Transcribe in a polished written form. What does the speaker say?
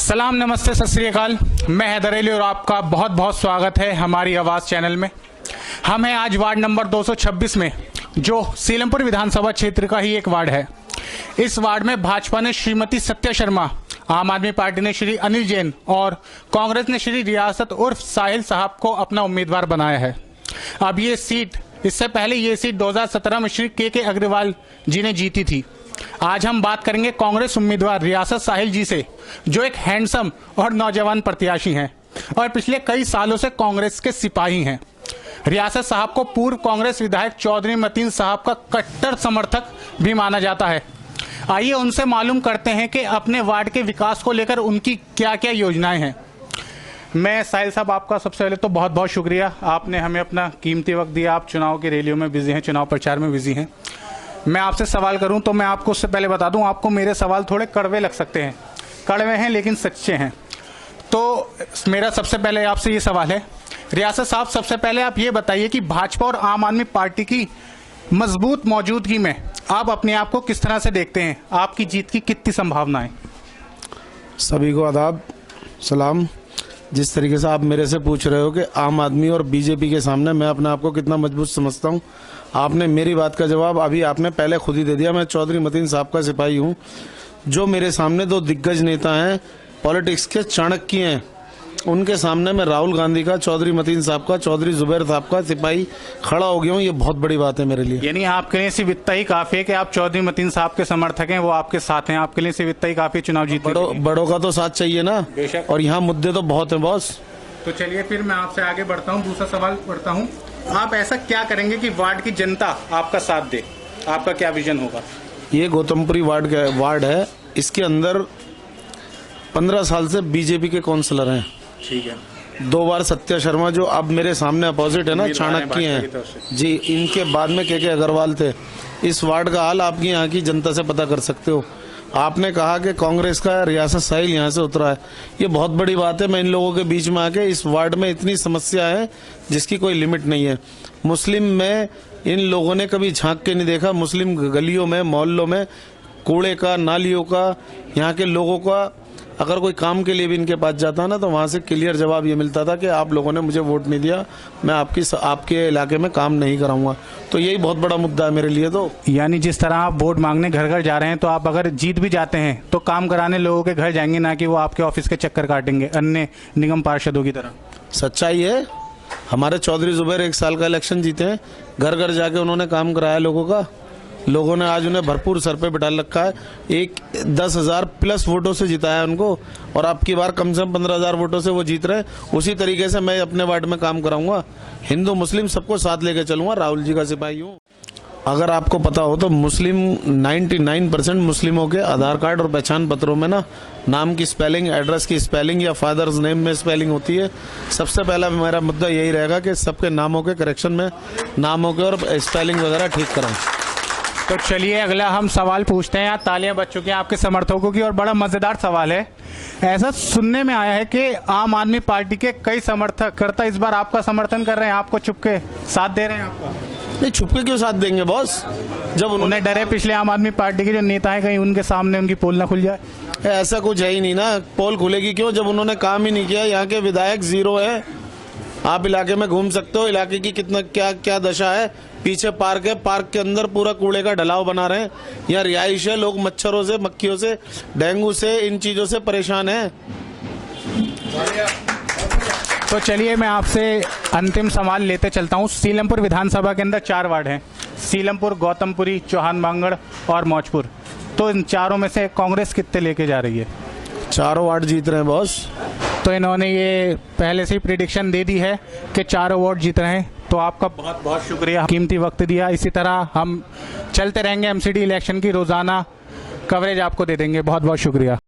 सलाम, नमस्ते, सत श्री अकाल। मैं हैदर अली और आपका बहुत बहुत स्वागत है हमारी आवाज़ चैनल में। हम हैं आज वार्ड नंबर 226 में, जो सीलमपुर विधानसभा क्षेत्र का ही एक वार्ड है। इस वार्ड में भाजपा ने श्रीमती सत्या शर्मा, आम आदमी पार्टी ने श्री अनिल जैन और कांग्रेस ने श्री रियासत उर्फ साहिल साहब को अपना उम्मीदवार बनाया है। अब ये सीट, इससे पहले ये सीट 2017 में श्री के अग्रवाल जी ने जीती थी। आज हम बात करेंगे कांग्रेस उम्मीदवार रियासत साहिल जी से, जो एक हैंडसम और नौजवान प्रत्याशी हैं और पिछले कई सालों से कांग्रेस के सिपाही हैं। रियासत साहब को पूर्व कांग्रेस विधायक चौधरी मतीन साहब का कट्टर समर्थक भी माना जाता है। आइए उनसे मालूम करते हैं कि अपने वार्ड के विकास को लेकर उनकी क्या क्या योजनाएं हैं। मैं साहिल साहब, आपका सबसे पहले तो बहुत बहुत शुक्रिया, आपने हमें अपना कीमती वक्त दिया। आप चुनाव की रैलियों में बिजी हैं, चुनाव प्रचार में बिजी हैं। मैं आपसे सवाल करूं तो मैं आपको उससे पहले बता दूं, आपको मेरे सवाल थोड़े कड़वे लग सकते हैं, कड़वे हैं लेकिन सच्चे हैं। तो मेरा सबसे पहले आपसे ये सवाल है, रियासत साहब, सबसे पहले आप ये बताइए कि भाजपा और आम आदमी पार्टी की मजबूत मौजूदगी में आप अपने आप को किस तरह से देखते हैं? आपकी जीत की कितनी संभावनाएं? सभी को आदाब, सलाम। जिस तरीके से आप मेरे से पूछ रहे हो कि आम आदमी और बीजेपी के सामने मैं अपने आप को कितना मजबूत समझता हूं, आपने मेरी बात का जवाब अभी आपने पहले खुद ही दे दिया। मैं चौधरी मतीन साहब का सिपाही हूं। जो मेरे सामने दो दिग्गज नेता हैं, पॉलिटिक्स के चाणक्य हैं, उनके सामने मैं राहुल गांधी का, चौधरी मतीन साहब का, चौधरी जुबैर साहब का सिपाही खड़ा हो गया हूँ। ये बहुत बड़ी बात है मेरे लिए। यानी आपके लिए सिर्फ इतना ही काफी है कि आप चौधरी मतीन साहब के समर्थक हैं, वो आपके साथ हैं, आपके लिए सिर्फ इतना ही काफी चुनाव जीतने? बड़ों का तो साथ चाहिए ना, बेशक। और यहाँ मुद्दे तो बहुत हैं बॉस। तो चलिए फिर मैं आपसे आगे बढ़ता हूँ, दूसरा सवाल बढ़ता हूँ। आप ऐसा क्या करेंगे कि वार्ड की जनता आपका साथ दे? आपका क्या विजन होगा? ये गौतमपुरी वार्ड है, इसके अंदर 15 साल से बीजेपी के काउंसलर हैं। ठीक है। 2 बार सत्या शर्मा, जो अब मेरे सामने अपोजिट है ना, चाणक्य हैं जी, इनके बाद में के अग्रवाल थे। इस वार्ड का हाल आपकी यहाँ की जनता से पता कर सकते हो। आपने कहा कि कांग्रेस का रियासत साहिल यहाँ से उतरा है, ये बहुत बड़ी बात है। मैं इन लोगों के बीच में आके, इस वार्ड में इतनी समस्या है जिसकी कोई लिमिट नहीं है। मुस्लिम में इन लोगों ने कभी झांक के नहीं देखा। मुस्लिम गलियों में, मोहल्लों में कूड़े का, नालियों का, यहाँ के लोगों का, अगर कोई काम के लिए भी इनके पास जाता ना, तो वहाँ से क्लियर जवाब ये मिलता था कि आप लोगों ने मुझे वोट नहीं दिया, मैं आपके इलाके में काम नहीं कराऊंगा। तो यही बहुत बड़ा मुद्दा है मेरे लिए। तो यानी जिस तरह आप वोट मांगने घर घर जा रहे हैं, तो आप अगर जीत भी जाते हैं तो काम कराने लोगों के घर जाएंगे, ना कि वो आपके ऑफिस के चक्कर काटेंगे अन्य निगम पार्षदों की तरह। सच्चाई है। हमारे चौधरी जुबैर 1 साल का इलेक्शन जीते हैं, घर घर जाके उन्होंने काम कराया लोगों का। लोगों ने आज उन्हें भरपूर सर पे बिठा रखा है। 10,000 प्लस वोटों से जिताया उनको, और अब की बार कम से कम 15,000 वोटों से वो जीत रहे हैं। उसी तरीके से मैं अपने वार्ड में काम कराऊंगा, हिंदू मुस्लिम सबको साथ लेके चलूंगा, राहुल जी का सिपाही हूँ। अगर आपको पता हो तो मुस्लिम 99% मुस्लिमों के आधार कार्ड और पहचान पत्रों में ना, नाम की स्पेलिंग, एड्रेस की स्पेलिंग या फादर्स नेम में स्पेलिंग होती है। सबसे पहला मेरा मुद्दा यही रहेगा कि सबके नामों के करेक्शन में, नामों के और स्पेलिंग वगैरह ठीक कराऊं। तो चलिए अगला हम सवाल पूछते हैं। यहाँ तालियां बज चुकी हैं आपके समर्थकों की, और बड़ा मजेदार सवाल है। ऐसा सुनने में आया है कि आम आदमी पार्टी के कई समर्थकर्ता इस बार आपका समर्थन कर रहे हैं, आपको चुपके साथ दे रहे हैं। आपका नहीं, छुपके क्यों साथ देंगे बॉस? जब उन्हें डरे पिछले आम आदमी पार्टी के जो नेता हैं, कहीं उनके सामने उनकी पोल ना खुल जाए। ऐसा कुछ है ही नहीं ना, पोल खुलेगी क्यों जब उन्होंने काम ही नहीं किया। यहाँ के विधायक 0 है। आप इलाके में घूम सकते हो, इलाके की कितना क्या दशा है। पीछे पार्क है, पार्क के अंदर पूरा कूड़े का ढलाव बना रहे हैं। यहाँ रिहाइश है, लोग मच्छरों से, मक्खियों से, डेंगू से, इन चीजों से परेशान हैं। तो चलिए मैं आपसे अंतिम सवाल लेते चलता हूँ। सीलमपुर विधानसभा के अंदर 4 वार्ड हैं, सीलमपुर, गौतमपुरी, चौहान बांगड़ और मौजपुर। तो इन चारों में से कांग्रेस कितने लेके जा रही है? 4 वार्ड जीत रहे हैं बॉस। तो इन्होंने ये पहले से ही प्रिडिक्शन दे दी है कि 4 वोट जीत रहे हैं। तो आपका बहुत बहुत शुक्रिया, कीमती वक्त दिया। इसी तरह हम चलते रहेंगे, एमसीडी इलेक्शन की रोज़ाना कवरेज आपको दे देंगे। बहुत बहुत शुक्रिया।